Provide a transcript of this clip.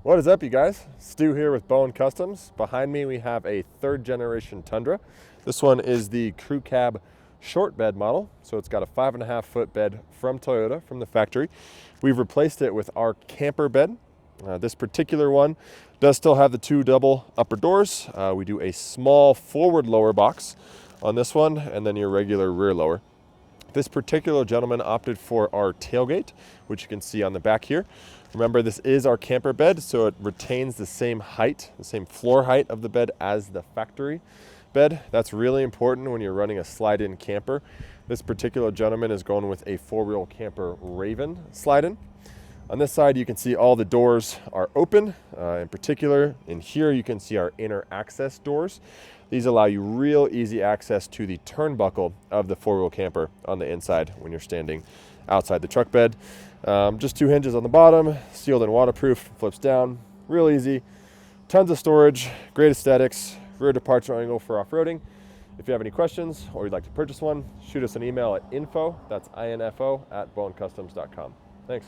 What is up, you guys? Stu here with Bowen Customs. Behind me we have a third generation Tundra. This one is the crew cab short bed model, so it's got a 5.5 foot bed from Toyota, from the factory. We've replaced it with our camper bed. This particular one does still have the two double upper doors. We do a small forward lower box on this one, and then your regular rear lower. This particular gentleman opted for our tailgate, which you can see on the back here. Remember, this is our camper bed, so it retains the same height, the same floor height of the bed as the factory bed. That's really important when you're running a slide-in camper. This particular gentleman is going with a four-wheel camper Raven slide-in. On this side, you can see all the doors are open. In particular, in here, you can see our inner access doors. These allow you real easy access to the turnbuckle of the four-wheel camper on the inside when you're standing outside the truck bed. Just two hinges on the bottom, sealed and waterproof, flips down, real easy. Tons of storage, great aesthetics, rear departure angle for off-roading. If you have any questions or you'd like to purchase one, shoot us an email at info, that's info, @bowencustoms.com. Thanks.